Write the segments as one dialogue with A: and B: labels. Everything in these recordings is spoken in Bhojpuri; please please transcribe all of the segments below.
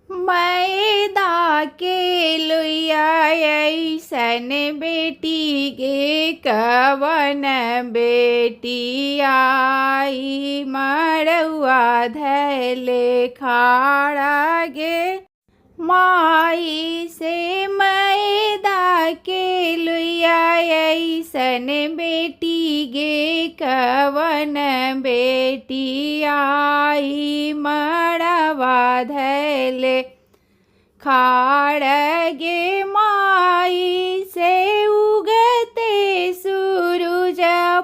A: मैदा के लोइया ऐसन बेटी गे कवन बेटी आई मड़ुआ धैले खाड़ा गे माई से मैदा के लोइया ऐसन बेटी गे कवन बेटी आई मड़वा धैले खाड़ गे माई से उगते सूरज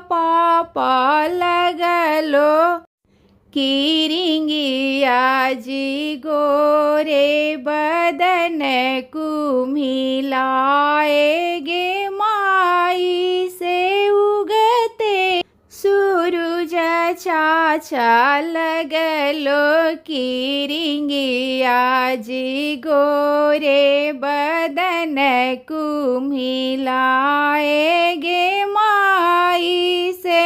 A: पापा लगलो किरिंगिया जी गोरे बदन कुम्हिलाए गे माई से उगते सूरज चाचा लगलो किरिंगिया जी गोरे बदन कुम्हिलाए गे माई से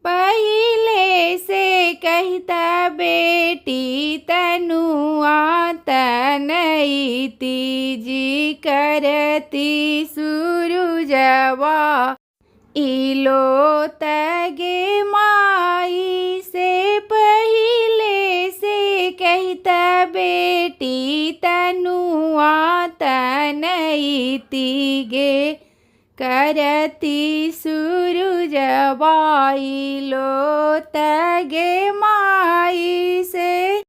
A: पहिले से कहता बेटी तनुआ तनईती जी करती सूरजवा इलो तगे माई से पहिले से कहता बेटी तनुआ तनईती गे करती सूरजबाई लो तगे माई से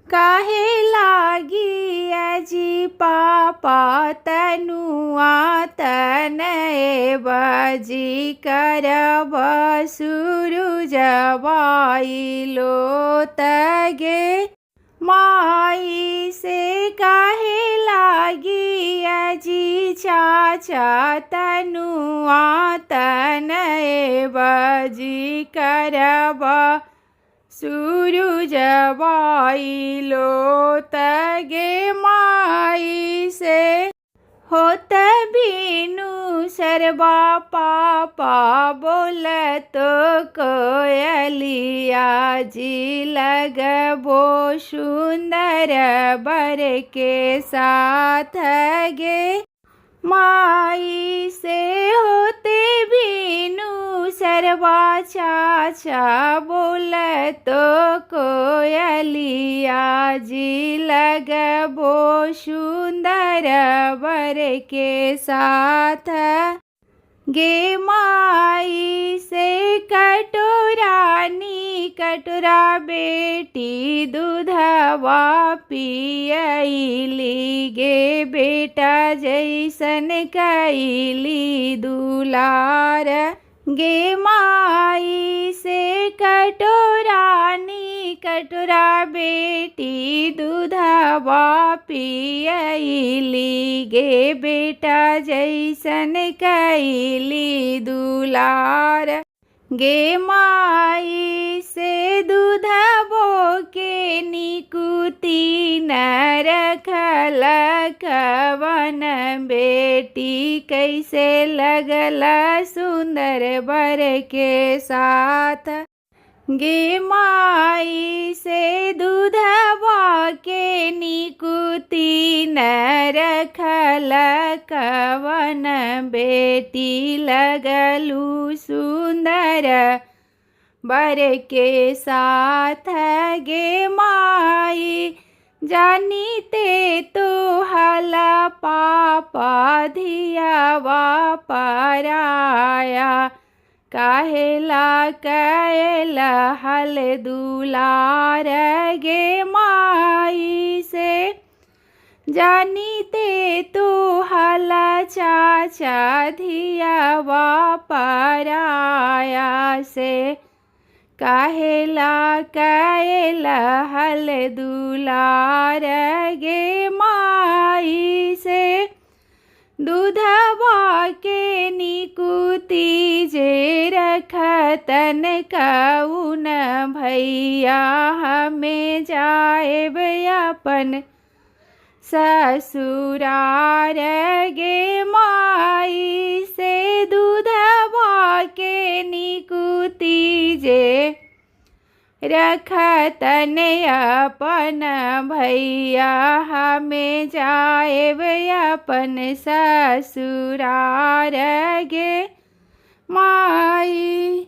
A: काहे लागी अजी पापा तनुआ तनए बजी करब सूरजबाई लो तगे माई से काहे लागी अजी चाचा तनुआ तनए बजी करब सूरजबाई लो तगे माई से होत बीनु सरबा पापा बोलत कोयलिया जी लगबो सुंदर बर के साथ गे माई से होते बीनु सरबा चाचा बोलत कोयलिया जी लगबो सुंदर बर के साथ गे माई से कटोरानी कटोरा बेटी दूधवा पियली गे बेटा जैसन कैली दुलार गे माई से कटोरानी कटोरा बेटी दूधवा पियली गे बेटा जैसन कैली दुलार गे माई से दूधबो के निकुती न रखल कवन बेटी कैसे लगल सुंदर बर के साथ गे माई से दूधबा के निकुती न रखल कवन बेटी लगलू सुंदर बर के साथ गे माई जानीते तो हला पापा धियावा पराया काहेला कैला हल दुलार गे माई से जानीते तो हला चाचा धियावा पराया से काहेला कैला हल दुलार गे माई से दूधवा के निकुती जे रखतन कौन भैया हमें जाएब अपन ससुरार गे माई से दूधवा के निकुती जे रखतन अपन भैया, हमें जाएब अपन ससुरार गे माई।